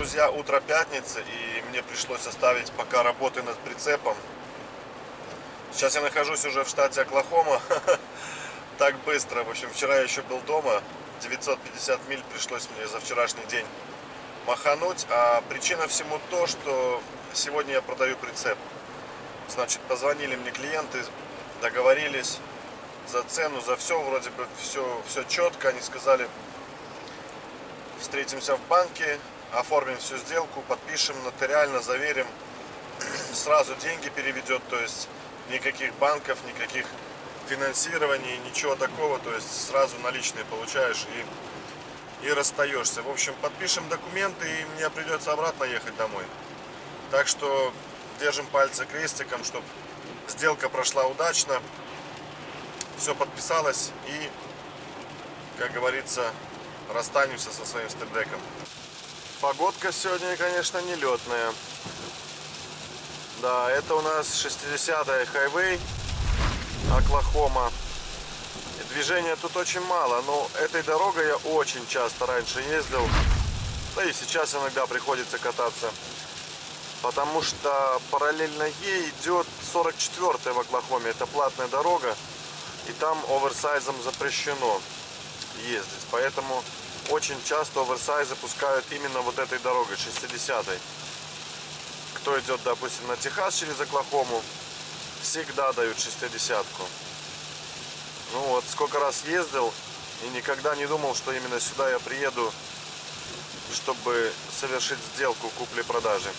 друзья, утро пятницы, и мне пришлось оставить пока работы над прицепом. Сейчас я нахожусь уже в штате Оклахома. Так быстро. В общем, вчера я еще был дома. 950 миль пришлось мне за вчерашний день махануть. А причина всему то, что сегодня я продаю прицеп. Значит, позвонили мне клиенты, договорились за цену, за все. Вроде бы все четко. Они сказали, встретимся в банке, оформим всю сделку, подпишем нотариально, заверим. Сразу деньги переведет, то есть никаких банков, никаких финансирований, ничего такого, то есть сразу наличные получаешь и расстаешься. В общем, подпишем документы, и мне придется обратно ехать домой. Так что держим пальцы крестиком, чтобы сделка прошла удачно, все подписалось и, как говорится, расстанемся со своим степдеком. Погодка сегодня, конечно, не летная. Да, это у нас 60-я хайвей, Оклахома. Движения тут очень мало, но этой дорогой я очень часто раньше ездил. Да и сейчас иногда приходится кататься. Потому что параллельно ей идет 44-я в Оклахоме. Это платная дорога. И там оверсайзом запрещено ездить. Поэтому очень часто оверсайзы пускают именно вот этой дорогой, 60-й. Кто идет, допустим, на Техас через Оклахому, всегда дают 60-ку. Ну вот, сколько раз ездил и никогда не думал, что именно сюда я приеду, чтобы совершить сделку купли-продажи.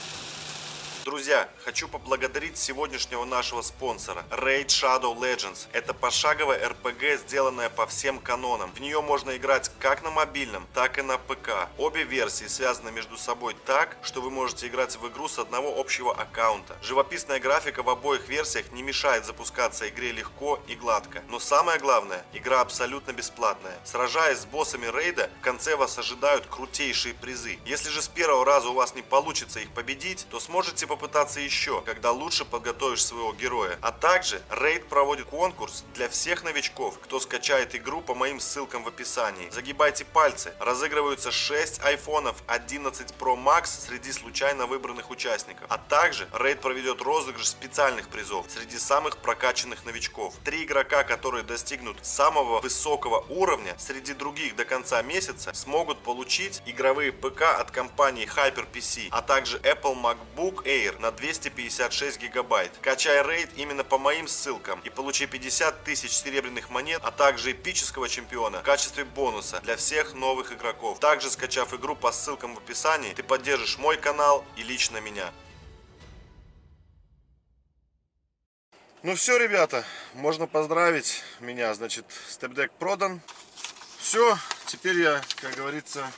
Друзья, хочу поблагодарить сегодняшнего нашего спонсора Raid Shadow Legends. Это пошаговая RPG, сделанная по всем канонам. В нее можно играть как на мобильном, так и на ПК. Обе версии связаны между собой так, что вы можете играть в игру с одного общего аккаунта. Живописная графика в обоих версиях не мешает запускаться игре легко и гладко. Но самое главное, игра абсолютно бесплатная. Сражаясь с боссами рейда, в конце вас ожидают крутейшие призы. Если же с первого раза у вас не получится их победить, то сможете попытаться еще, когда лучше подготовишь своего героя. А также Raid проводит конкурс для всех новичков, кто скачает игру по моим ссылкам в описании. Загибайте пальцы. Разыгрываются 6 айфонов 11 Pro Max среди случайно выбранных участников. А также Raid проведет розыгрыш специальных призов среди самых прокачанных новичков. 3 игрока, которые достигнут самого высокого уровня среди других до конца месяца, смогут получить игровые ПК от компании HyperPC, а также Apple MacBook Air на 256 гигабайт. Качай Raid именно по моим ссылкам и получи 50 тысяч серебряных монет, а также эпического чемпиона в качестве бонуса для всех новых игроков. Также, скачав игру по ссылкам в описании, ты поддержишь мой канал и лично меня. Ну все, ребята, можно поздравить меня. Значит, степдек продан. Все, теперь я, как говорится,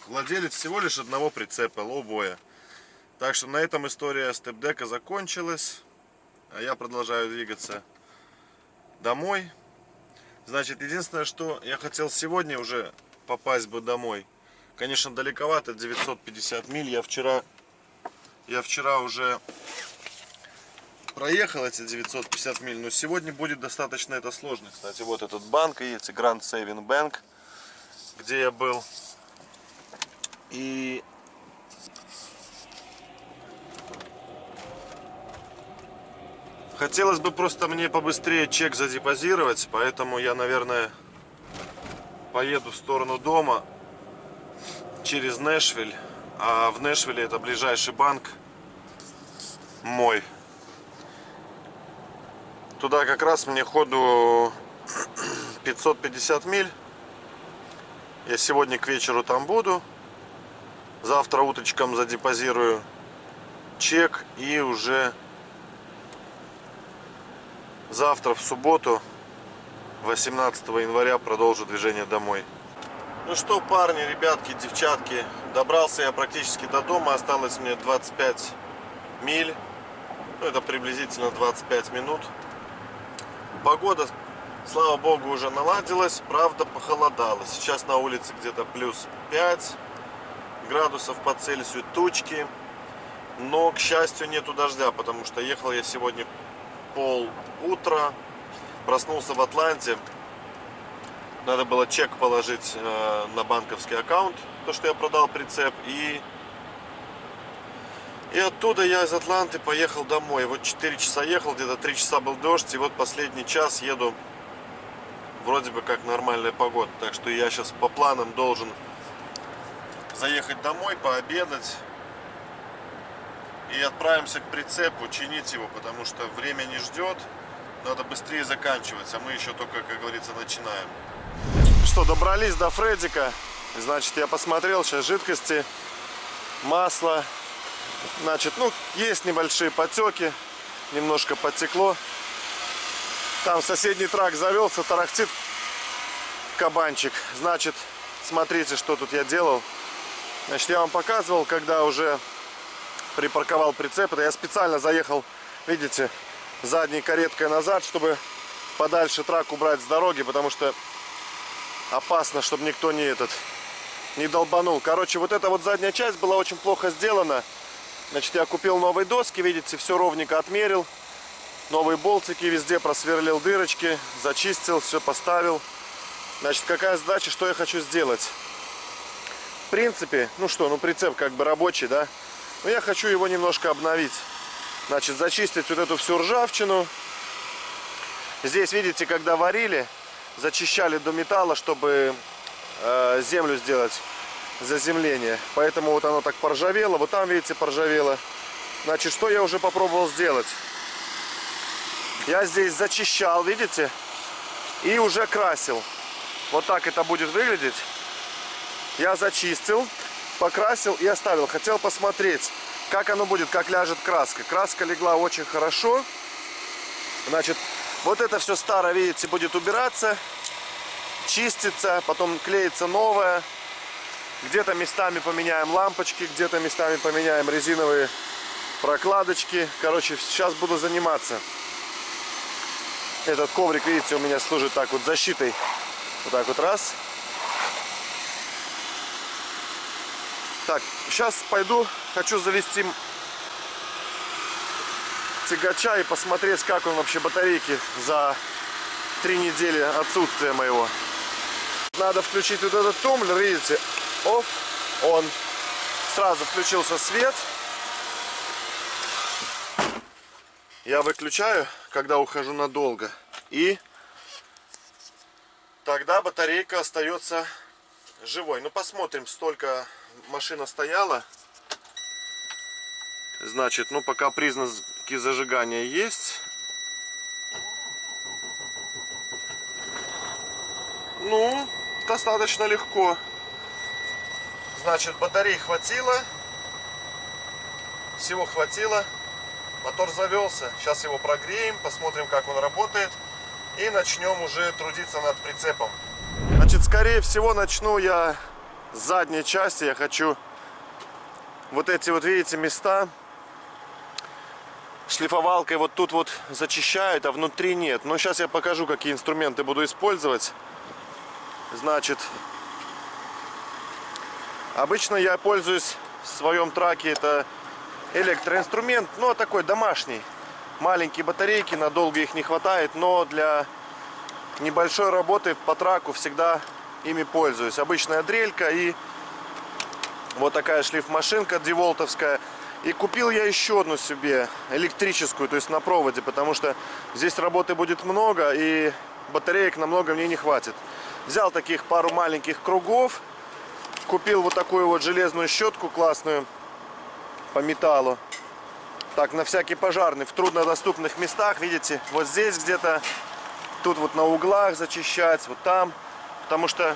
владелец всего лишь одного прицепа, лоу-боя. Так что на этом история степдека закончилась, а я продолжаю двигаться домой. Значит, единственное, что я хотел сегодня уже попасть бы домой. Конечно, далековато, 950 миль. Я вчера уже проехал эти 950 миль, но сегодня будет достаточно это сложно. Кстати, вот этот банк есть, Grand Saving Bank, где я был. И хотелось бы просто мне побыстрее чек задепозировать, поэтому я, наверное, поеду в сторону дома через Нэшвилл. А в Нэшвилле это ближайший банк мой. Туда как раз мне ходу 550 миль. Я сегодня к вечеру там буду. Завтра утречком задепозирую чек и уже завтра в субботу, 18 января, продолжу движение домой. Ну что, парни, ребятки, девчатки, добрался я практически до дома. Осталось мне 25 миль. Ну, это приблизительно 25 минут. Погода, слава богу, уже наладилась. Правда, похолодало. Сейчас на улице где-то плюс 5 градусов по Цельсию, тучки. Но, к счастью, нету дождя, потому что ехал я сегодня полутра, проснулся в Атланте Надо было чек положить на банковский аккаунт, то, что я продал прицеп. И оттуда я из Атланты поехал домой. Вот 4 часа ехал, где-то 3 часа был дождь. И вот последний час еду, вроде бы как нормальная погода. Так что я сейчас по планам должен заехать домой, пообедать. И отправимся к прицепу, чинить его, потому что время не ждет. Надо быстрее заканчивать, а мы еще только, как говорится, начинаем. Что, добрались до Фредика. Значит, я посмотрел сейчас жидкости, масло. Значит, ну, есть небольшие потеки, немножко подтекло. Там соседний трак завелся, тарахтит кабанчик. Значит, смотрите, что тут я делал. Значит, я вам показывал, когда уже припарковал прицеп. Это я специально заехал, видите, задней кареткой назад, чтобы подальше трак убрать с дороги, потому что опасно, чтобы никто не долбанул. Короче, вот эта вот задняя часть была очень плохо сделана. Значит, я купил новые доски, видите, все ровненько отмерил. Новые болтики везде просверлил дырочки, зачистил, все поставил. Значит, какая задача, что я хочу сделать? В принципе, ну что, ну прицеп как бы рабочий, да? Но я хочу его немножко обновить. Значит, зачистить вот эту всю ржавчину. Здесь, видите, когда варили, зачищали до металла, чтобы землю сделать, заземление. Поэтому вот оно так поржавело. Вот там, видите, поржавело. Значит, что я уже попробовал сделать? Я здесь зачищал, видите, и уже красил. Вот так это будет выглядеть. Я зачистил, покрасил и оставил. Хотел посмотреть, как оно будет, как ляжет краска. Краска легла очень хорошо. Значит, вот это все старое, видите, будет убираться, чиститься, потом клеится новое. Где-то местами поменяем лампочки, где-то местами поменяем резиновые прокладочки. Короче, сейчас буду заниматься. Этот коврик, видите, у меня служит так вот защитой. Вот так вот раз. Так, сейчас пойду, хочу завести тягача и посмотреть, как он вообще, батарейки, за 3 недели отсутствия моего. Надо включить вот этот тумблер, видите, off, on. Сразу включился свет. Я выключаю, когда ухожу надолго. И тогда батарейка остается живой. Ну, посмотрим, столько машина стояла. Значит, ну, пока признаки зажигания есть. Ну, достаточно легко. Значит, батарей хватило. Всего хватило. Мотор завелся. Сейчас его прогреем, посмотрим, как он работает. И начнем уже трудиться над прицепом. Значит, скорее всего, начну я с задней части. Я хочу вот эти вот, видите, места шлифовалкой вот тут вот зачищают, а внутри нет. Но сейчас я покажу, какие инструменты буду использовать. Значит, обычно я пользуюсь в своем траке, это электроинструмент, но такой домашний. Маленькие батарейки, надолго их не хватает, но для небольшой работы по траку всегда ими пользуюсь. Обычная дрелька и вот такая шлифмашинка деволтовская. И купил я еще одну себе, электрическую, то есть на проводе, потому что здесь работы будет много и батареек намного мне не хватит. Взял таких пару маленьких кругов, купил вот такую вот железную щетку классную по металлу. Так, на всякий пожарный, в труднодоступных местах, видите, вот здесь где-то, тут вот на углах зачищать, вот там. Потому что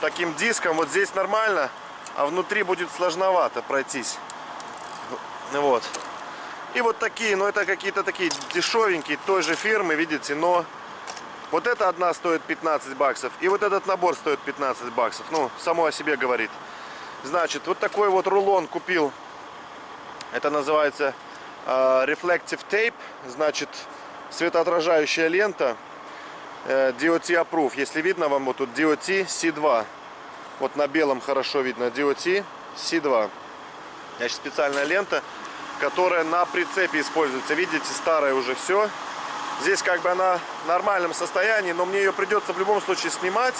таким диском вот здесь нормально, а внутри будет сложновато пройтись. Вот. И вот такие, но это какие-то такие дешевенькие, той же фирмы, видите, но вот эта одна стоит 15 баксов, и вот этот набор стоит 15 баксов. Ну, само о себе говорит. Значит, вот такой вот рулон купил. Это называется Reflective Tape, значит, светоотражающая лента, DOT Approve. Если видно вам, вот тут DOT C2. Вот на белом хорошо видно DOT C2. Значит, специальная лента, которая на прицепе используется. Видите, старая уже все. Здесь как бы она в нормальном состоянии, но мне ее придется в любом случае снимать.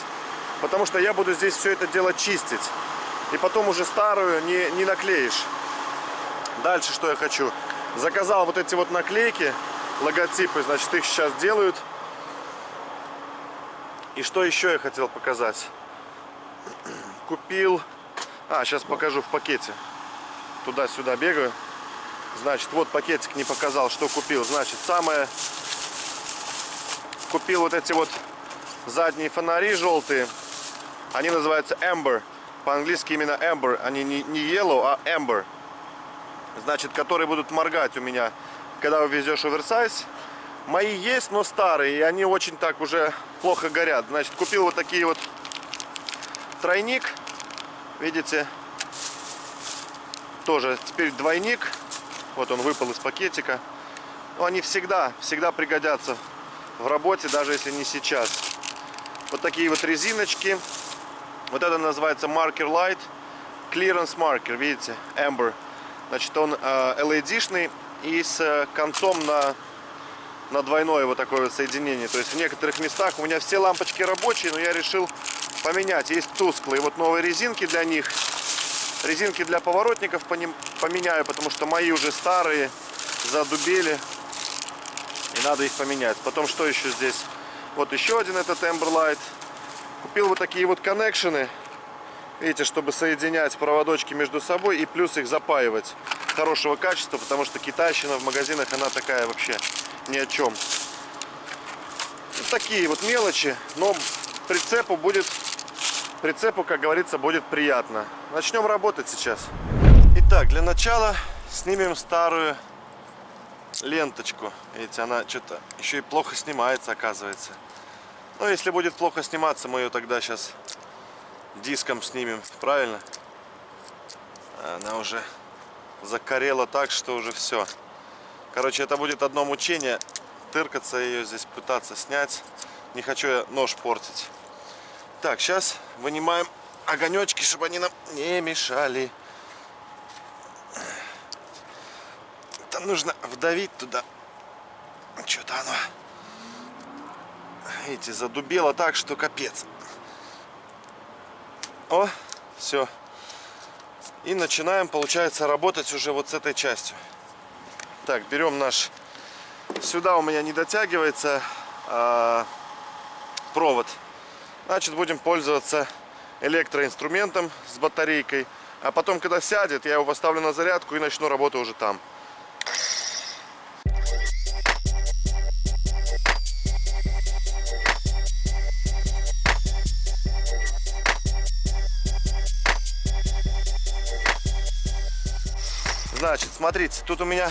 потому что я буду здесь все это дело чистить. И потом уже старую не наклеишь. Дальше что я хочу. Заказал вот эти вот наклейки, логотипы, значит, их сейчас делают. И что еще я хотел показать. Купил... сейчас покажу в пакете. Туда-сюда бегаю. Значит, вот пакетик не показал, что купил. Значит, купил вот эти вот задние фонари желтые. Они называются Amber. По-английски именно Amber. Они не Yellow, а Amber. Значит, которые будут моргать у меня, когда везешь оверсайз. Мои есть, но старые. И они очень так уже плохо горят. Значит, купил вот такие вот тройник. Видите? Тоже теперь двойник. Вот он выпал из пакетика. Но они всегда пригодятся в работе, даже если не сейчас. Вот такие вот резиночки. Вот это называется Marker Light. Clearance Marker, видите? Amber. Значит, он LED-шный и с концом на двойное вот такое вот соединение. То есть в некоторых местах у меня все лампочки рабочие, но я решил поменять. Есть тусклые. Вот новые резинки для них. Резинки для поворотников поменяю, потому что мои уже старые, задубели. И надо их поменять. Потом что еще здесь? Вот еще один этот Amber Light. Купил вот такие вот коннекшены. Видите, чтобы соединять проводочки между собой и плюс их запаивать. Хорошего качества, потому что китайщина в магазинах, она такая вообще ни о чем. Вот такие вот мелочи, но прицепу, как говорится, будет приятно. Начнем работать сейчас. Итак, для начала снимем старую ленточку. Видите, она что-то еще и плохо снимается, оказывается. Но если будет плохо сниматься, мы ее тогда сейчас диском снимем, правильно? Она уже закорела так, что уже все. Короче, это будет одно мучение. Тыркаться ее здесь, пытаться снять. Не хочу я нож портить. Так, сейчас вынимаем огонечки, чтобы они нам не мешали. Это нужно вдавить туда. Что-то оно, видите, задубело так, что капец. О, все. И начинаем, получается, работать уже вот с этой частью. Так, берем наш... Сюда у меня не дотягивается провод. Значит, будем пользоваться электроинструментом с батарейкой. А потом, когда сядет, я его поставлю на зарядку и начну работу уже там. Значит, смотрите, тут у меня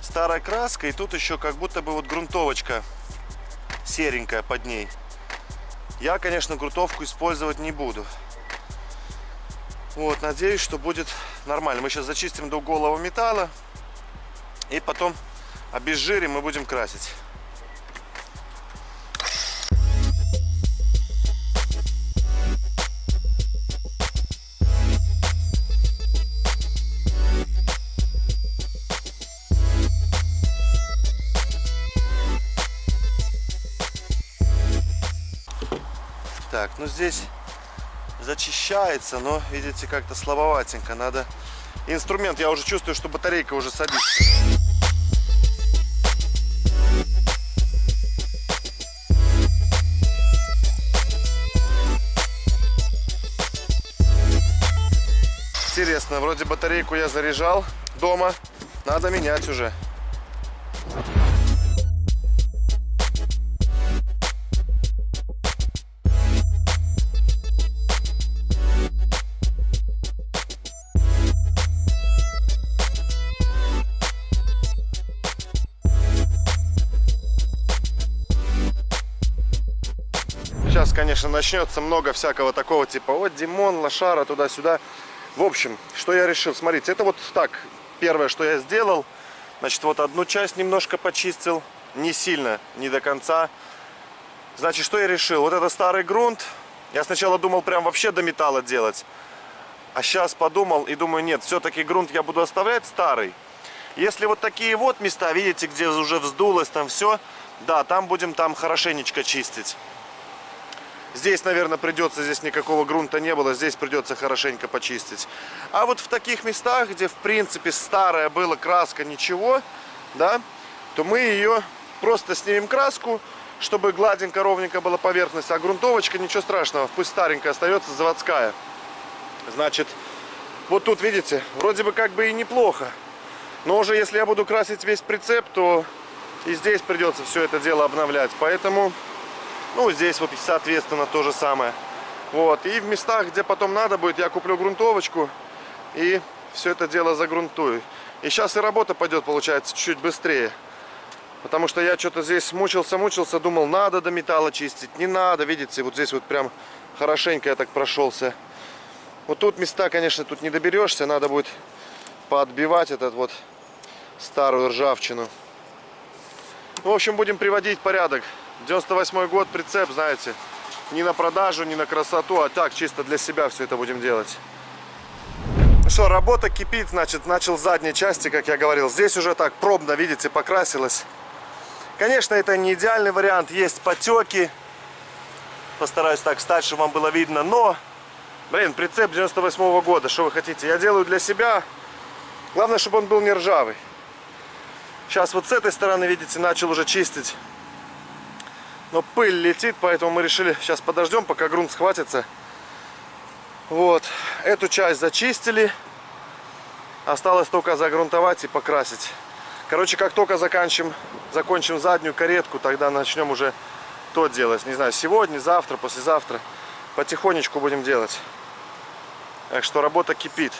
старая краска, и тут еще как будто бы вот грунтовочка серенькая под ней. Я, конечно, грунтовку использовать не буду. Вот, надеюсь, что будет нормально. Мы сейчас зачистим до голого металла и потом обезжирим и будем красить. Так, ну здесь зачищается, но, видите, как-то слабоватенько. Надо... Инструмент, я уже чувствую, что батарейка уже садится. Интересно, вроде батарейку я заряжал дома. Надо менять уже. Сейчас, конечно, начнется много всякого такого, типа, вот Димон, лошара, туда-сюда. В общем, что я решил, смотрите, это вот так, первое, что я сделал. Значит, вот одну часть немножко почистил, не сильно, не до конца. Значит, что я решил, вот это старый грунт. Я сначала думал прям вообще до металла делать. А сейчас подумал и думаю, нет, все-таки грунт я буду оставлять старый. Если вот такие вот места, видите, где уже вздулось там все, да, там будем там хорошенечко чистить. Здесь, наверное, придется, здесь никакого грунта не было, здесь придется хорошенько почистить. А вот в таких местах, где в принципе старая была краска, ничего, да, то мы ее просто снимем краску, чтобы гладенько, ровненько была поверхность, а грунтовочка, ничего страшного, пусть старенькая остается, заводская. Значит, вот тут, видите, вроде бы как бы и неплохо, но уже если я буду красить весь прицеп, то и здесь придется все это дело обновлять, поэтому, ну, здесь вот, соответственно, то же самое. Вот, и в местах, где потом надо будет, я куплю грунтовочку и все это дело загрунтую. И сейчас и работа пойдет, получается, чуть быстрее. Потому что я что-то здесь мучился, думал, надо до металла чистить, не надо, видите, вот здесь вот прям хорошенько я так прошелся. Вот тут места, конечно, тут не доберешься, надо будет поотбивать этот вот старую ржавчину. В общем, будем приводить порядок. 98-й год, прицеп, знаете, не на продажу, не на красоту, а так, чисто для себя все это будем делать. Ну что, работа кипит, значит, начал с задней части, как я говорил. Здесь уже так пробно, видите, покрасилось. Конечно, это не идеальный вариант, есть потеки. Постараюсь так встать, чтобы вам было видно. Но, блин, прицеп 98-го года, что вы хотите? Я делаю для себя. Главное, чтобы он был не ржавый. Сейчас вот с этой стороны, видите, начал уже чистить. Но пыль летит, поэтому мы решили сейчас подождем, пока грунт схватится. Вот, эту часть зачистили. Осталось только загрунтовать и покрасить. Короче, как только закончим заднюю каретку, тогда начнем уже то делать. Не знаю, сегодня, завтра, послезавтра. Потихонечку будем делать. Так что работа кипит.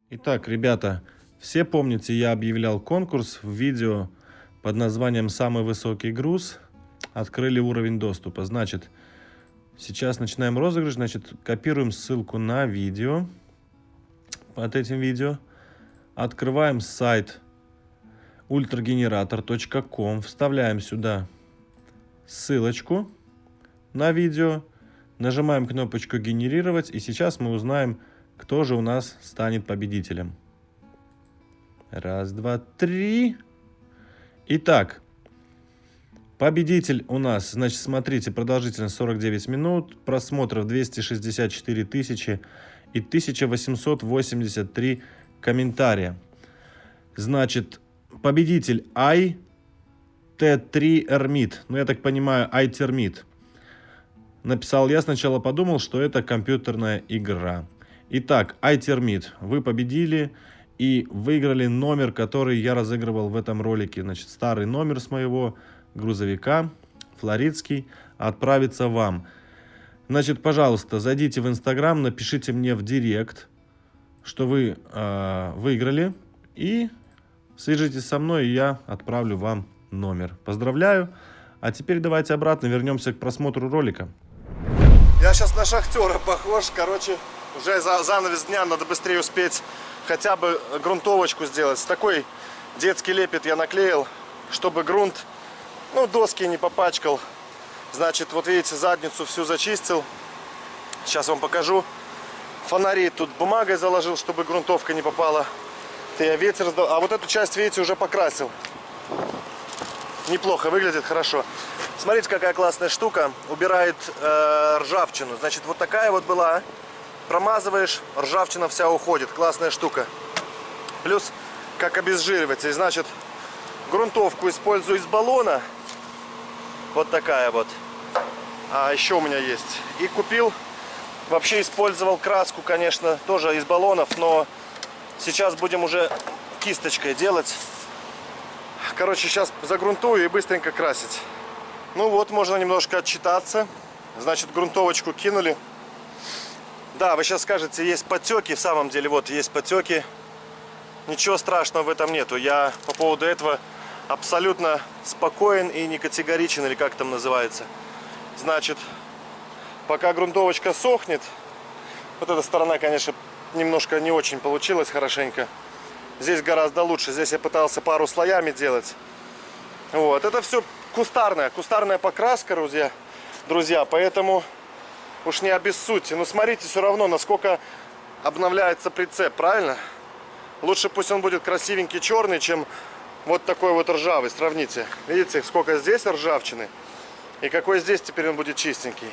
Итак, ребята, все помните, я объявлял конкурс в видео под названием «Самый высокий груз». Открыли уровень доступа. Значит, сейчас начинаем розыгрыш. Значит, копируем ссылку на видео. Под этим видео. Открываем сайт ultragenerator.com. Вставляем сюда ссылочку на видео. Нажимаем кнопочку «Генерировать». И сейчас мы узнаем, кто же у нас станет победителем. Раз, два, три. Итак, победитель у нас, значит, смотрите, продолжительность 49 минут, просмотров 264 тысячи и 1883 комментария. Значит, победитель IT3 Ermit. Ну, я так понимаю, iTermit. Написал, я сначала подумал, что это компьютерная игра. Итак, iTermit, вы победили и выиграли номер, который я разыгрывал в этом ролике. Значит, старый номер с моего грузовика, флоридский, отправится вам. Значит, пожалуйста, зайдите в Инстаграм, напишите мне в директ, что вы выиграли, и свяжитесь со мной, и я отправлю вам номер. Поздравляю. А теперь давайте обратно вернемся к просмотру ролика. Я сейчас на шахтера похож. Короче, уже занавес дня, надо быстрее успеть хотя бы грунтовочку сделать. Такой детский лепет я наклеил, чтобы грунт, ну, доски не попачкал. Значит, вот видите, задницу всю зачистил. Сейчас вам покажу. Фонари тут бумагой заложил, чтобы грунтовка не попала. Это я ветер сдал. А вот эту часть, видите, уже покрасил. Неплохо выглядит, хорошо. Смотрите, какая классная штука. Убирает ржавчину. Значит, вот такая вот была. Промазываешь, ржавчина вся уходит. Классная штука. Плюс, как обезжириватель. Значит, грунтовку использую из баллона. Вот такая вот. А еще у меня есть. И купил, вообще использовал краску, конечно, тоже из баллонов, но сейчас будем уже кисточкой делать. Короче, сейчас загрунтую и быстренько красить. Ну вот, можно немножко отчитаться. Значит, грунтовочку кинули. Да, вы сейчас скажете, есть потеки. В самом деле, вот, есть потеки. Ничего страшного в этом нету. Я по поводу этого абсолютно спокоен и не категоричен, или как там называется. Значит, пока грунтовочка сохнет, вот эта сторона, конечно, немножко не очень получилась хорошенько. Здесь гораздо лучше. Здесь я пытался пару слоями делать. Вот, это все кустарная покраска, друзья, поэтому уж не обессудьте. Но смотрите все равно, насколько обновляется прицеп, правильно? Лучше пусть он будет красивенький черный, чем вот такой вот ржавый. Сравните. Видите, сколько здесь ржавчины и какой здесь теперь он будет чистенький.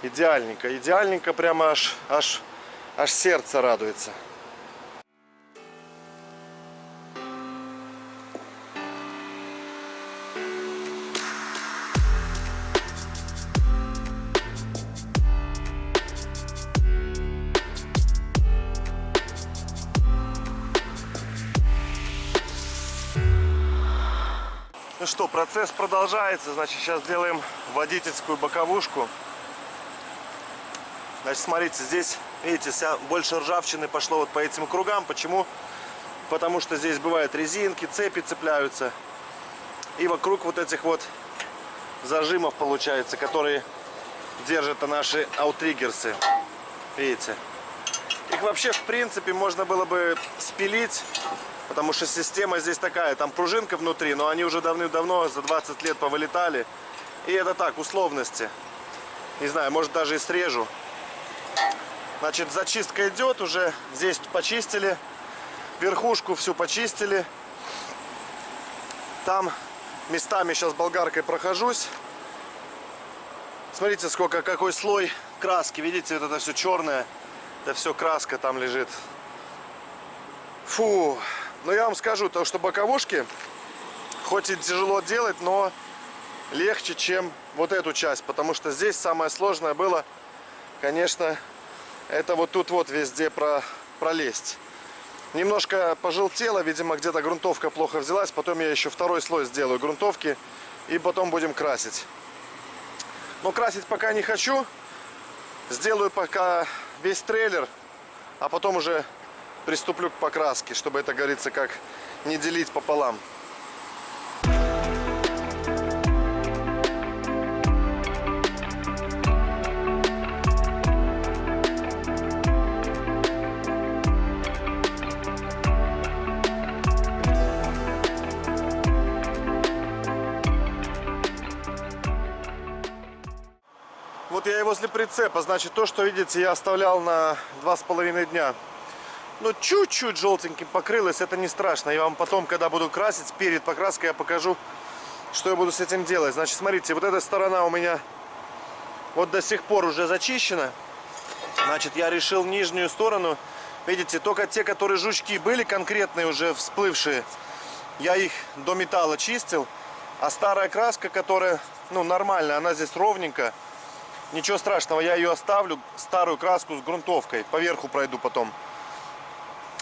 Идеальненько, идеальненько, прямо аж сердце радуется. Ну что, процесс продолжается. Значит, сейчас делаем водительскую боковушку. Значит, смотрите, здесь, видите, больше ржавчины пошло вот по этим кругам. Почему? Потому что здесь бывают резинки, цепи цепляются. И вокруг вот этих вот зажимов, получается, которые держат наши аутриггерсы. Видите? Их вообще, в принципе, можно было бы спилить. Потому что система здесь такая, там пружинка внутри, но они уже давным-давно, за 20 лет повылетали. И это так, условности. Не знаю, может даже и срежу. Значит, зачистка идет, уже здесь почистили. Верхушку всю почистили. Там местами сейчас болгаркой прохожусь. Смотрите, какой слой краски. Видите, вот это все черное. Это все краска там лежит. Фу. Но я вам скажу, то, что боковушки, хоть и тяжело делать, но легче, чем вот эту часть. Потому что здесь самое сложное было, конечно, это вот тут вот везде пролезть. Немножко пожелтело, видимо, где-то грунтовка плохо взялась. Потом я еще второй слой сделаю грунтовки и потом будем красить. Но красить пока не хочу. Сделаю пока весь трейлер, а потом уже приступлю к покраске, чтобы это, говорится, как не делить пополам. Вот я и возле прицепа, значит, то, что, видите, я оставлял на 2,5 дня. Ну, чуть-чуть желтеньким покрылось, это не страшно. Я вам потом, когда буду красить, перед покраской я покажу, что я буду с этим делать. Значит, смотрите, вот эта сторона у меня вот до сих пор уже зачищена. Значит, я решил нижнюю сторону, видите, только те, которые жучки были конкретные, уже всплывшие, я их до металла чистил. А старая краска, которая, ну, нормальная, она здесь ровненькая. Ничего страшного, я ее оставлю, старую краску с грунтовкой, поверху пройду потом.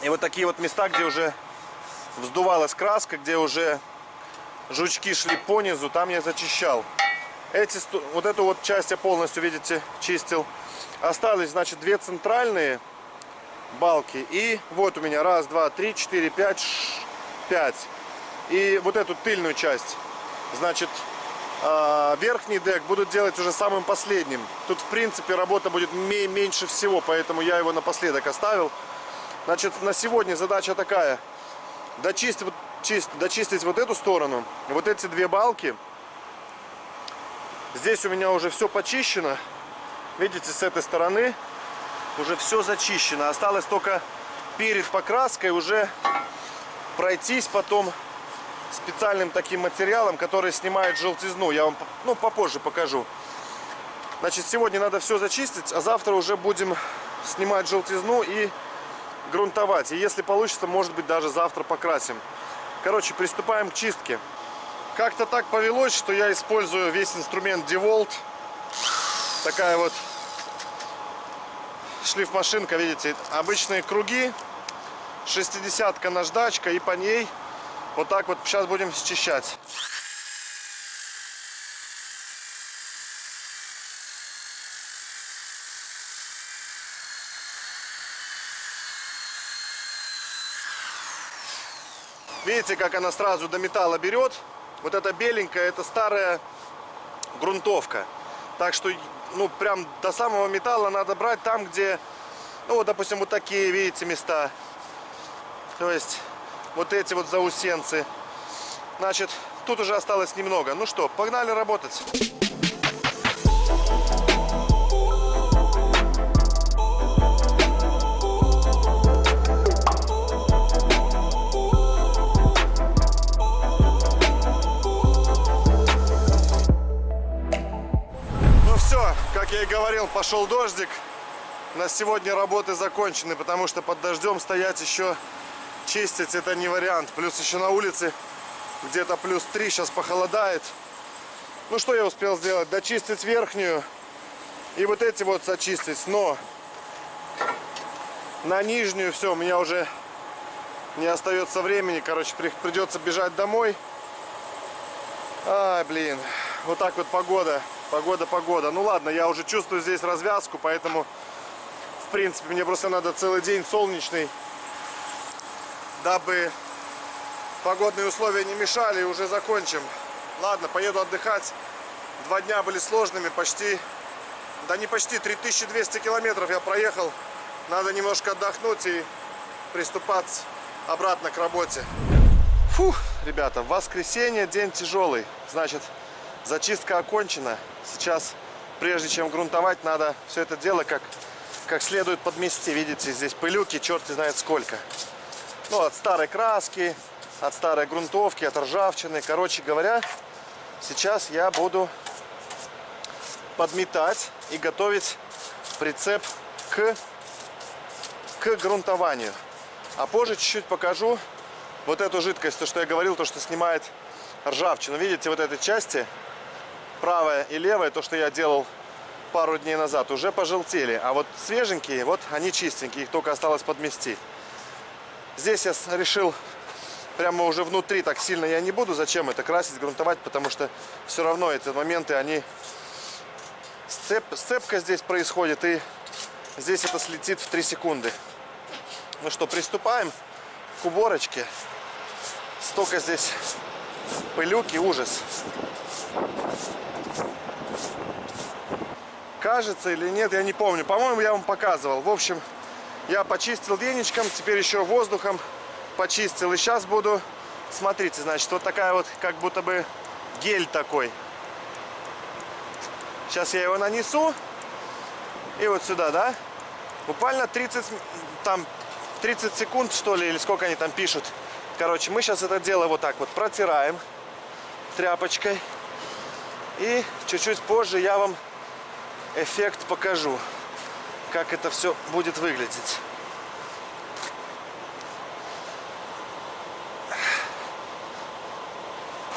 И вот такие вот места, где уже вздувалась краска, где уже жучки шли по низу, там я зачищал. Вот эту вот часть я полностью, видите, чистил. Осталось, значит, 2 центральные балки. И вот у меня 1, 2, 3, 4, 5, 5. И вот эту тыльную часть. Значит, верхний дек буду делать уже самым последним. Тут, в принципе, работа будет меньше всего, поэтому я его напоследок оставил. Значит, на сегодня задача такая: дочистить вот эту сторону, вот эти 2 балки. Здесь у меня уже все почищено. Видите, с этой стороны уже все зачищено. Осталось только перед покраской уже пройтись потом специальным таким материалом, который снимает желтизну. Я вам, ну, попозже покажу. Значит, сегодня надо все зачистить, а завтра уже будем снимать желтизну и грунтовать. И если получится, может быть, даже завтра покрасим. Короче, приступаем к чистке. Как-то так повелось, что я использую весь инструмент DeWalt. Такая вот шлифмашинка, видите, обычные круги, 60-ка наждачка, и по ней вот так вот сейчас будем счищать. Видите, как она сразу до металла берет. Вот эта беленькая, это старая грунтовка. Так что, ну, прям до самого металла надо брать там, где, ну, вот, допустим, вот такие, видите, места. То есть, вот эти вот заусенцы. Значит, тут уже осталось немного. Ну что, погнали работать. Как я и говорил, пошел дождик. На сегодня работы закончены, потому что под дождем стоять еще чистить это не вариант. Плюс еще на улице где-то +3, сейчас похолодает. Ну что я успел сделать? Дочистить верхнюю и вот эти вот зачистить. Но на нижнюю все, у меня уже не остается времени. Короче, придется бежать домой. Ай, блин. Вот так вот погода. Погода. Ну ладно, я уже чувствую здесь развязку, поэтому, в принципе, мне просто надо целый день солнечный, дабы погодные условия не мешали, и уже закончим. Ладно, поеду отдыхать. 2 дня были сложными, почти, да не почти, 3200 километров я проехал. Надо немножко отдохнуть и приступать обратно к работе. Фух, ребята, воскресенье, день тяжелый. Значит, зачистка окончена. Сейчас, прежде чем грунтовать, надо все это дело как следует подмести. Видите, здесь пылюки, черт знает сколько. Ну, от старой краски, от старой грунтовки, от ржавчины. Короче говоря, сейчас я буду подметать и готовить прицеп к грунтованию. А позже чуть-чуть покажу вот эту жидкость, то, что я говорил, то, что снимает ржавчину. Видите, вот этой части, правая и левая, то, что я делал пару дней назад, уже пожелтели. А вот свеженькие, вот они чистенькие, их только осталось подмести. Здесь я решил прямо уже внутри, так сильно я не буду. Зачем это красить, грунтовать, потому что все равно эти моменты, они... Сцепка здесь происходит, и здесь это слетит в 3 секунды. Ну что, приступаем к уборочке. Столько здесь пылюки, ужас. Кажется или нет, я не помню. По-моему, я вам показывал. В общем, я почистил веничком, теперь еще воздухом почистил. И сейчас буду, смотрите, значит, вот такая вот, как будто бы гель такой. Сейчас я его нанесу. И вот сюда, да? Буквально 30 секунд, что ли, или сколько они там пишут. Короче, мы сейчас это дело вот так вот протираем тряпочкой. И чуть-чуть позже я вам эффект покажу, как это все будет выглядеть.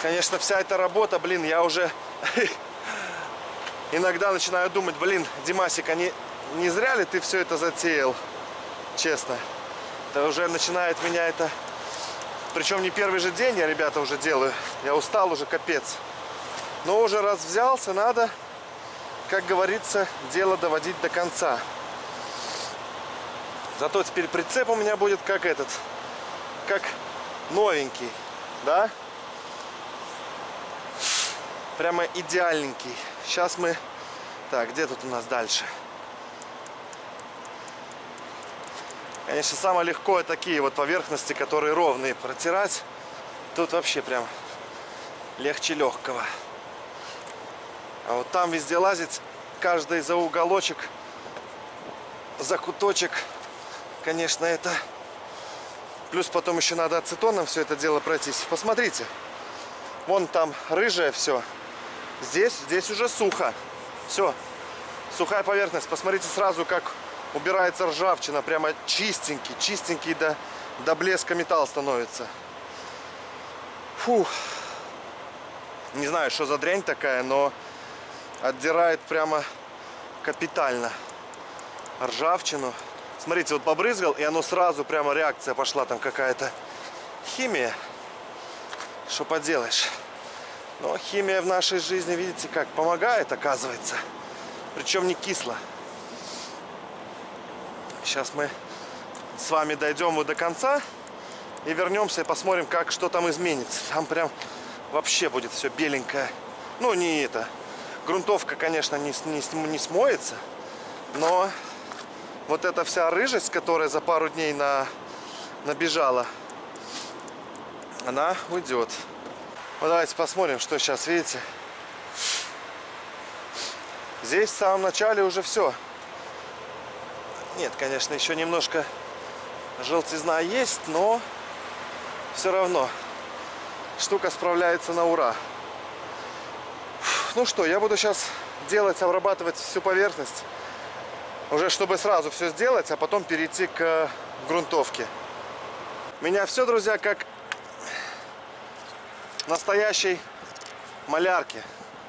Конечно, вся эта работа, блин, я уже иногда начинаю думать, блин, Димасик, а не зря ли ты все это затеял? Честно. Это уже начинает меня это... Причем не первый же день я, ребята, уже делаю. Я устал уже, капец. Но уже раз взялся, надо, как говорится, дело доводить до конца. Зато теперь прицеп у меня будет как этот, как новенький, да? Прямо идеальненький. Сейчас мы... Так, где тут у нас дальше? Конечно, самое легко такие вот поверхности, которые ровные, протирать. Тут вообще прям легче легкого. А вот там везде лазить, каждый за уголочек, за куточек, конечно, это... Плюс потом еще надо ацетоном все это дело пройтись. Посмотрите, вон там рыжее все. Здесь уже сухо. Все, сухая поверхность. Посмотрите сразу, как убирается ржавчина. Прямо чистенький до блеска металл становится. Фух. Не знаю, что за дрянь такая, но отдирает прямо капитально ржавчину. Смотрите, вот побрызгал, и оно сразу прямо реакция пошла. Там какая-то химия. Что поделаешь. Но химия в нашей жизни, видите, как помогает, оказывается. Причем не кисло. Сейчас мы с вами дойдем вот до конца и вернемся и посмотрим, как что там изменится. Там прям вообще будет все беленькое. Ну, не это. Грунтовка, конечно, не смоется. Но вот эта вся рыжесть, которая за пару дней набежала, она уйдет. Ну, давайте посмотрим, что сейчас, видите. Здесь в самом начале уже все. Нет, конечно, еще немножко желтизна есть, но все равно штука справляется на ура. Ну что, я буду сейчас делать, обрабатывать всю поверхность. Уже чтобы сразу все сделать, а потом перейти к грунтовке. У меня все, друзья, как настоящей малярки.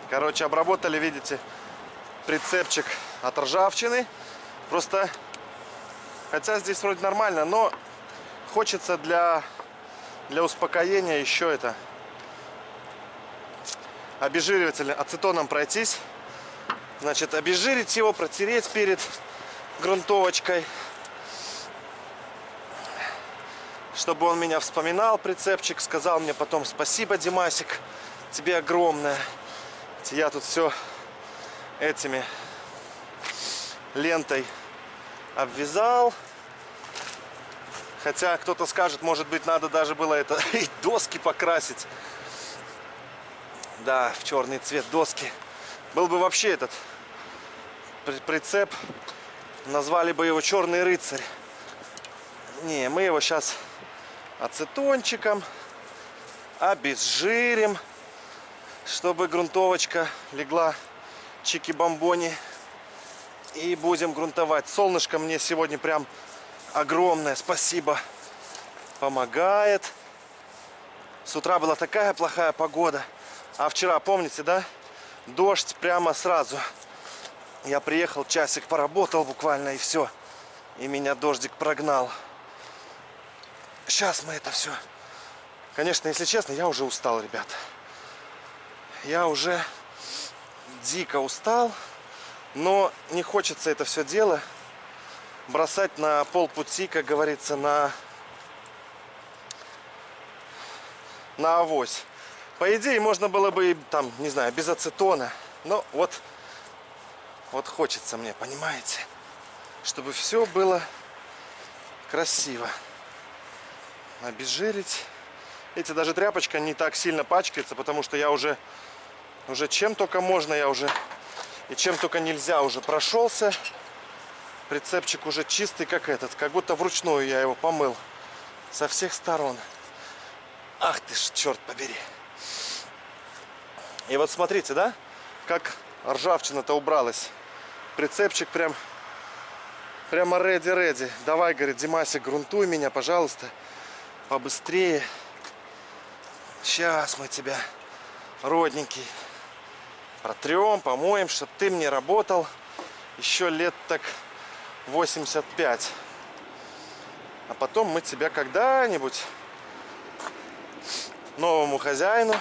Короче, обработали, видите, прицепчик от ржавчины. Просто, хотя здесь вроде нормально, но хочется для успокоения еще это обезжириватель ацетоном пройтись. Значит, обезжирить его, протереть перед грунтовочкой, чтобы он меня вспоминал, прицепчик, сказал мне потом: спасибо, Димасик, тебе огромное. Я тут все этими лентой обвязал. Хотя кто-то скажет, может быть, надо даже было это и доски покрасить. Да, в черный цвет доски. Был бы вообще этот прицеп, назвали бы его «Черный рыцарь». Не, мы его сейчас ацетончиком обезжирим, чтобы грунтовочка легла чики-бомбони. И будем грунтовать. Солнышко мне сегодня прям огромное, спасибо, помогает. С утра была такая плохая погода. А вчера, помните, да? Дождь прямо сразу. Я приехал, часик поработал буквально, и все. И меня дождик прогнал. Сейчас мы это все. Конечно, если честно, я уже устал, ребята. Я уже дико устал. Но не хочется это все дело бросать на полпути, как говорится, на авось. По идее, можно было бы, там, не знаю, без ацетона. Но вот хочется мне, понимаете, чтобы все было красиво. Обезжирить. Видите, даже тряпочка не так сильно пачкается, потому что я уже чем только можно, я уже и чем только нельзя уже прошелся. Прицепчик уже чистый, как этот, как будто вручную я его помыл со всех сторон. Ах ты ж, черт побери. И вот смотрите, да, как ржавчина-то убралась. Прицепчик прямо ready. Давай, говорит, Димасик, грунтуй меня, пожалуйста, побыстрее. Сейчас мы тебя, родненький, протрем, помоем, чтобы ты мне работал еще лет так 85. А потом мы тебя когда-нибудь новому хозяину,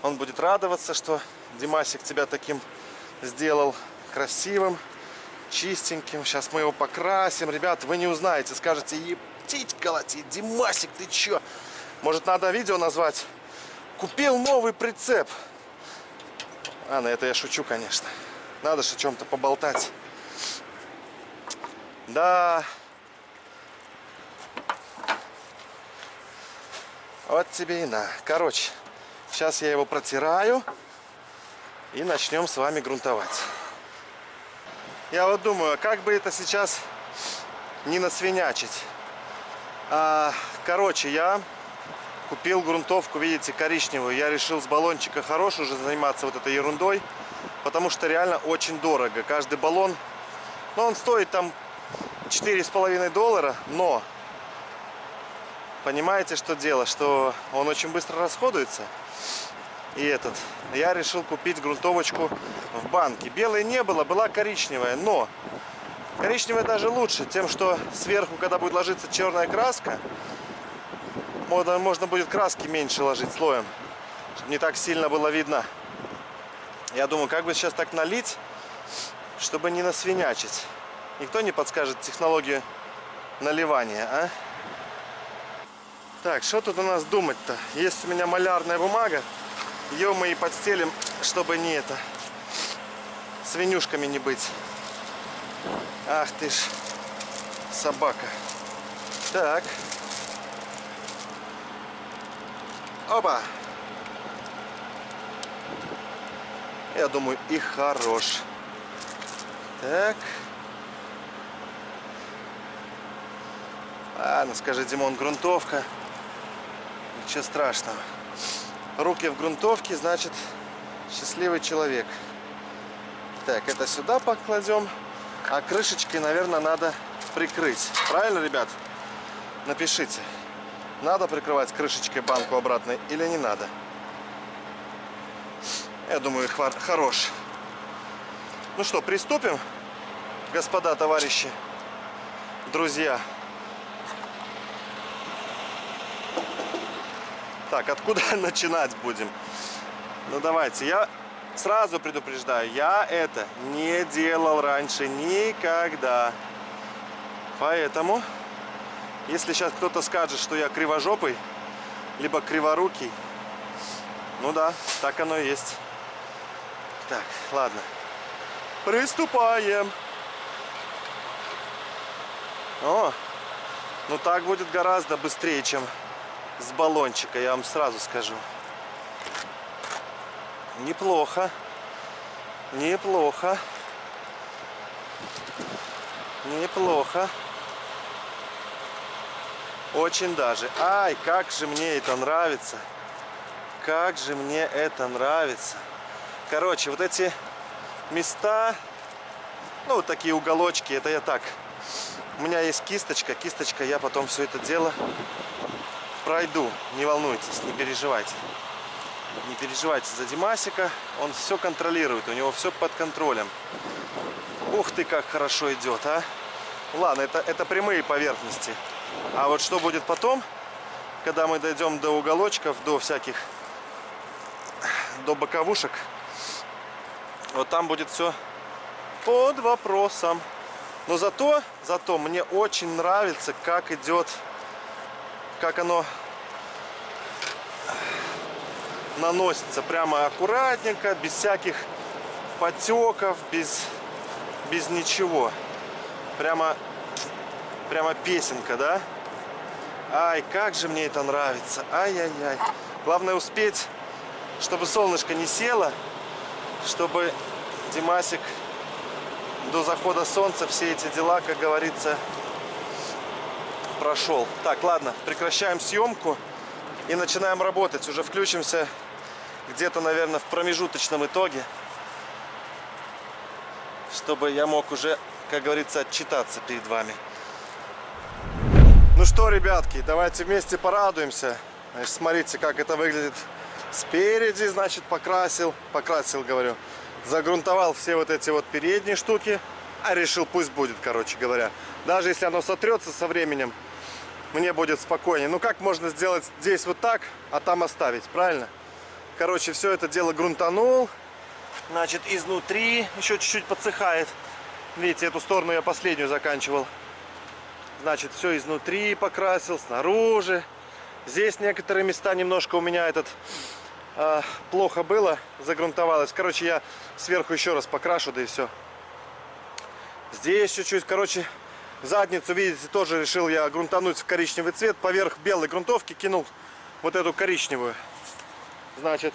он будет радоваться, что Димасик тебя таким сделал красивым, чистеньким. Сейчас мы его покрасим. Ребят, вы не узнаете, скажете: ептить колотить, Димасик, ты чё? Может, надо видео назвать «Купил новый прицеп». А, на это я шучу, конечно. Надо же о чем-то поболтать. Да. Вот тебе и на. Короче, сейчас я его протираю и начнем с вами грунтовать. Я вот думаю, как бы это сейчас не насвинячить. Короче, я купил грунтовку, видите, коричневую. Я решил с баллончика хорош уже заниматься вот этой ерундой, потому что реально очень дорого. Каждый баллон, ну, он стоит там $4,5, но понимаете, что дело, что он очень быстро расходуется. И я решил купить грунтовочку в банке. Белой не было, была коричневая, но коричневая даже лучше тем, что сверху, когда будет ложиться черная краска, можно будет краски меньше ложить слоем, чтобы не так сильно было видно. Я думаю, как бы сейчас так налить, чтобы не насвинячить. Никто не подскажет технологию наливания, а? Так, что тут у нас думать-то? Есть у меня малярная бумага. Ее мы и подстелим, чтобы не свинюшками не быть. Ах ты ж, собака. Так. Опа. Я думаю, и хорош. Так. Ладно, скажи, Димон, грунтовка. Ничего страшного. Руки в грунтовке, значит, счастливый человек. Так, это сюда покладем. А крышечкой, наверное, надо прикрыть. Правильно, ребят? Напишите. Надо прикрывать крышечкой банку обратно или не надо? Я думаю, хорош. Ну что, приступим, господа, товарищи, друзья. Так, откуда начинать будем? Ну давайте, я сразу предупреждаю, я это не делал раньше никогда. Поэтому, если сейчас кто-то скажет, что я кривожопый, либо криворукий, ну да, так оно и есть. Так, ладно. Приступаем. О, ну так будет гораздо быстрее, чем с баллончика, я вам сразу скажу. Неплохо. Неплохо. Неплохо. Очень даже. Ай, как же мне это нравится. Как же мне это нравится. Короче, вот эти места, ну, вот такие уголочки, это я так. У меня есть кисточка. Кисточка, я потом все это дело пройду. Не волнуйтесь, не переживайте. Не переживайте за Димасика. Он все контролирует, у него все под контролем. Ух ты, как хорошо идет, а. Ладно, это прямые поверхности. А вот что будет потом, когда мы дойдем до уголочков, до всяких, до боковушек, вот там будет все под вопросом. Но зато мне очень нравится, как идет, как оно наносится прямо аккуратненько, без всяких потеков, без ничего. Прямо песенка, да? Ай, как же мне это нравится. Ай-яй-яй. Главное успеть, чтобы солнышко не село, чтобы Димасик до захода солнца все эти дела, как говорится, прошел. Так, ладно, прекращаем съемку и начинаем работать. Уже включимся где-то, наверное, в промежуточном итоге, чтобы я мог уже, как говорится, отчитаться перед вами. Ну что, ребятки, давайте вместе порадуемся. Значит, смотрите, как это выглядит спереди. Значит, покрасил, говорю. Загрунтовал все вот эти вот передние штуки. А решил, пусть будет, короче говоря. Даже если оно сотрется со временем, мне будет спокойнее. Ну как можно сделать здесь вот так, а там оставить, правильно? Короче, все это дело грунтанул. Значит, изнутри еще чуть-чуть подсыхает. Видите, эту сторону я последнюю заканчивал. Значит, все изнутри покрасил, снаружи. Здесь некоторые места немножко у меня плохо было, загрунтовалось. Короче, я сверху еще раз покрашу, да и все. Здесь чуть-чуть, короче, задницу, видите, тоже решил я грунтануть в коричневый цвет. Поверх белой грунтовки кинул вот эту коричневую. Значит,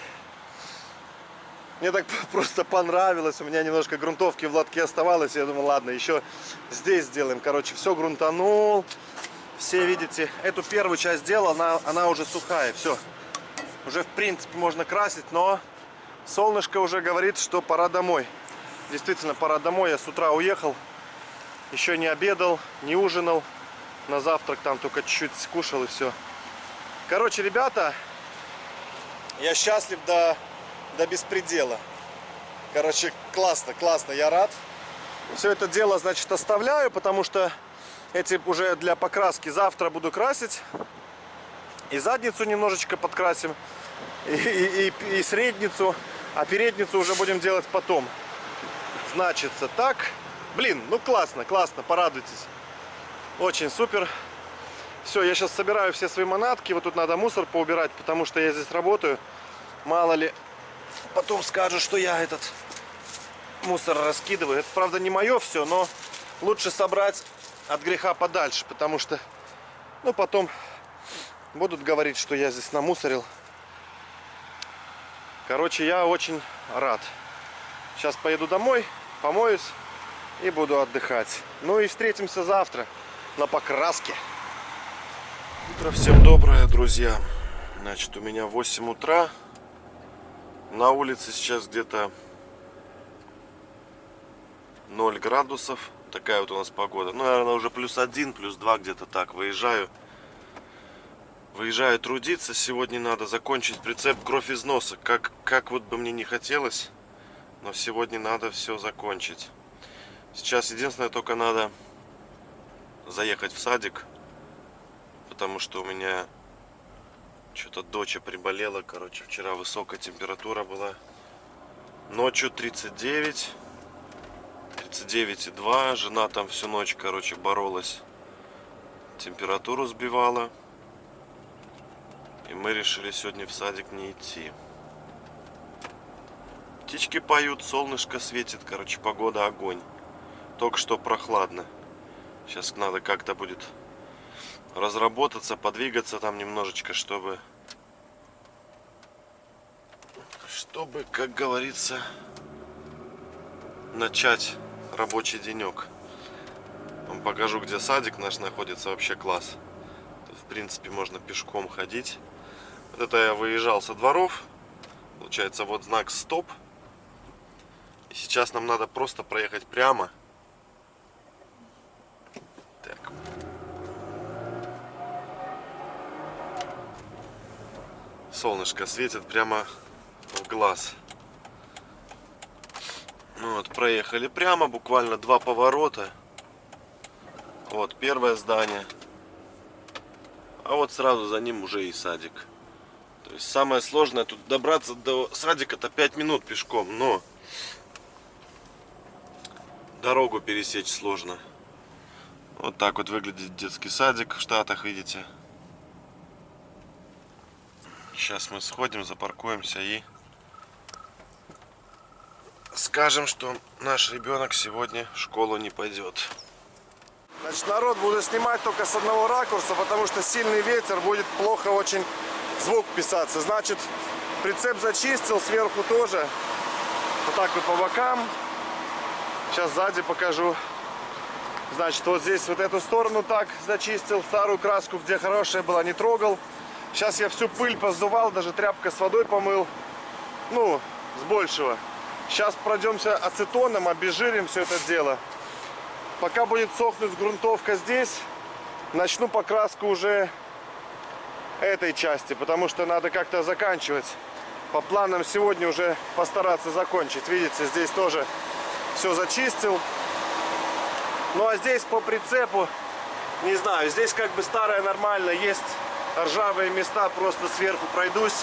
мне так просто понравилось. У меня немножко грунтовки в лотке оставалось. Я думаю, ладно, еще здесь сделаем. Короче, все грунтанул. Все, видите, эту первую часть сделал, она уже сухая. Все. Уже, в принципе, можно красить, но солнышко уже говорит, что пора домой. Действительно, пора домой. Я с утра уехал. Еще не обедал, не ужинал. На завтрак там только чуть-чуть скушал и все. Короче, ребята, я счастлив до беспредела. Короче, классно, я рад. Все это дело, значит, оставляю, потому что эти уже для покраски завтра буду красить. И задницу немножечко подкрасим, и средницу, а передницу уже будем делать потом. Значится так. Блин, ну классно, порадуйтесь. Очень супер. Все, я сейчас собираю все свои манатки. Вот тут надо мусор поубирать, потому что я здесь работаю. Мало ли, потом скажут, что я этот мусор раскидываю. Это, правда, не мое все, но лучше собрать от греха подальше, потому что, ну, потом будут говорить, что я здесь намусорил. Короче, я очень рад. Сейчас поеду домой, помоюсь и буду отдыхать. Ну и встретимся завтра на покраске. Утро всем доброе, друзья. Значит, у меня 8 утра. На улице сейчас где-то 0 градусов. Такая вот у нас погода. Ну, наверное, уже +1, +2 где-то так. Выезжаю трудиться. Сегодня надо закончить прицеп кровь из носа. Как вот бы мне не хотелось, но сегодня надо все закончить. Сейчас единственное, только надо заехать в садик, потому что у меня что-то доча приболела. Короче, вчера высокая температура была. Ночью 39,2. Жена там всю ночь, короче, боролась. Температуру сбивала. И мы решили сегодня в садик не идти. Птички поют, солнышко светит. Короче, погода огонь. Только что прохладно. Сейчас надо как-то будет разработаться, подвигаться там немножечко, чтобы, как говорится, начать рабочий денек. Вам покажу, где садик наш находится. Вообще класс. Тут, в принципе, можно пешком ходить. Вот это я выезжал со дворов. Получается, вот знак стоп. И сейчас нам надо просто проехать прямо. Так. Солнышко светит прямо в глаз. Ну вот, проехали прямо, буквально 2 поворота. Вот первое здание. А вот сразу за ним уже и садик. То есть самое сложное тут добраться до садика, это 5 минут пешком, но дорогу пересечь сложно. Вот так вот выглядит детский садик в Штатах, видите. Сейчас мы сходим, запаркуемся и скажем, что наш ребенок сегодня в школу не пойдет. Значит, народ, буду снимать только с одного ракурса, потому что сильный ветер, будет плохо очень звук писаться. Значит, прицеп зачистил, сверху тоже. Вот так вот по бокам. Сейчас сзади покажу. Значит, вот здесь вот эту сторону так зачистил. Старую краску, где хорошая была, не трогал. Сейчас я всю пыль поздувал, даже тряпкой с водой помыл. Ну, с большего. Сейчас пройдемся ацетоном, обезжирим все это дело. Пока будет сохнуть грунтовка здесь, начну покраску уже этой части, потому что надо как-то заканчивать. По планам сегодня уже постараться закончить. Видите, здесь тоже все зачистил. Ну а здесь по прицепу, не знаю, здесь как бы старое нормально, есть ржавые места, просто сверху пройдусь.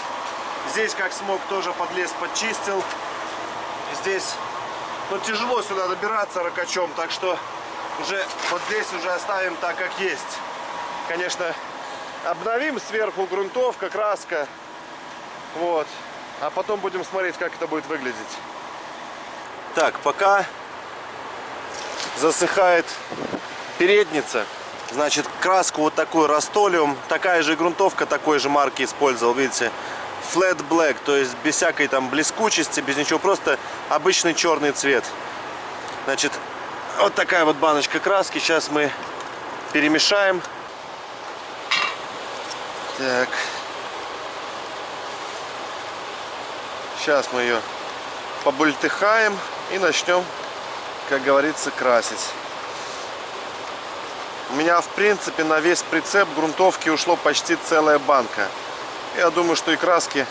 Здесь как смог тоже подлез, подчистил. Здесь, ну, тяжело сюда добираться ракачом, так что уже вот здесь уже оставим так, как есть. Конечно, обновим сверху грунтовка, краска. Вот. А потом будем смотреть, как это будет выглядеть. Так, пока засыхает передница, значит, краску вот такую Rust-Oleum, такая же грунтовка, такой же марки использовал, видите, Flat Black, то есть без всякой там блескучести, без ничего, просто обычный черный цвет. Значит, вот такая вот баночка краски, сейчас мы перемешаем. Так. Сейчас мы ее побультыхаем и начнем, как говорится, красить. У меня, в принципе, на весь прицеп грунтовки ушло почти целая банка. Я думаю, что и краски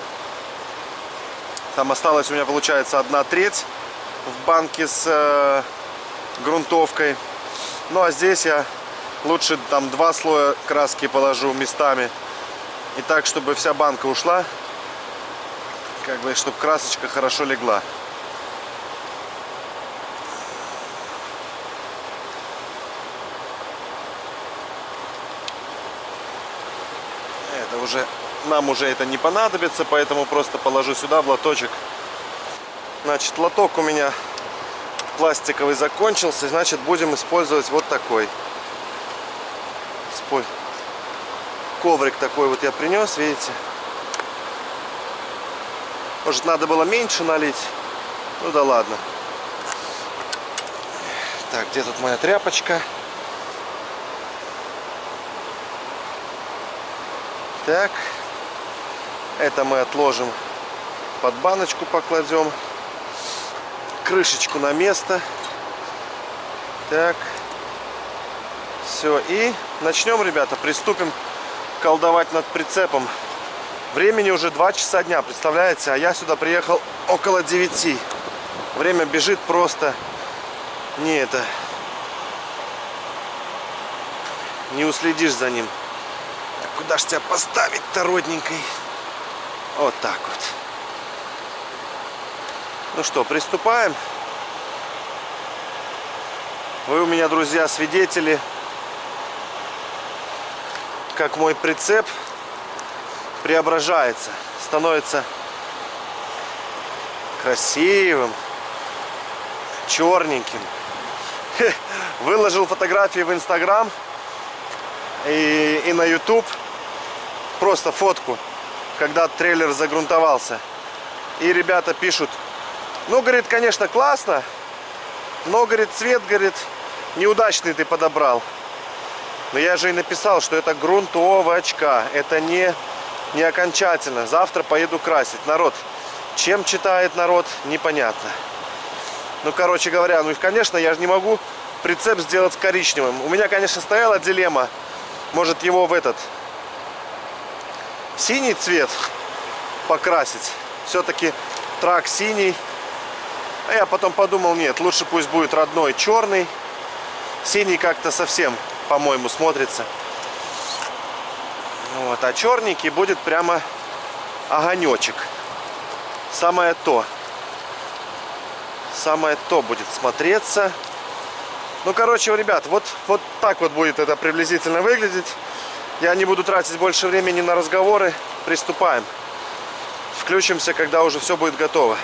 там осталось у меня, получается, 1/3 в банке с грунтовкой. Ну а здесь я лучше там 2 слоя краски положу местами. И так, чтобы вся банка ушла. Как бы, чтобы красочка хорошо легла. Это уже, нам уже это не понадобится, поэтому просто положу сюда в лоточек. Значит, лоток у меня пластиковый закончился, значит, будем использовать вот такой. Коврик такой вот я принес, видите. Может, надо было меньше налить? Ну да ладно. Так, где тут моя тряпочка? Так. Это мы отложим под баночку, покладем. Крышечку на место. Так. Все, и начнем, ребята, приступим колдовать над прицепом. Времени уже 2 часа дня, представляете? А я сюда приехал около 9. Время бежит просто не уследишь за ним. Так куда ж тебя поставить-то, родненькой? Вот так вот. Ну что, приступаем. Вы у меня, друзья, свидетели, как мой прицеп преображается, становится красивым, черненьким. Выложил фотографии в Инстаграм и на YouTube, просто фотку, когда трейлер загрунтовался. И ребята пишут: ну, говорит, конечно, классно, но, говорит, цвет, говорит, неудачный ты подобрал. Но я же и написал, что это грунтовочка, это не окончательно. Завтра поеду красить. Народ, чем читает народ, непонятно. Ну, короче говоря, ну, конечно, я же не могу прицеп сделать коричневым. У меня, конечно, стояла дилемма, может его в синий цвет покрасить. Все-таки трак синий. А я потом подумал, нет, лучше пусть будет родной черный. Синий как-то совсем, по-моему, смотрится. Вот, а черненький будет прямо огонечек. Самое то. Самое то будет смотреться. Ну, короче, ребят, вот так вот будет это приблизительно выглядеть. Я не буду тратить больше времени на разговоры. Приступаем. Включимся, когда уже все будет готово.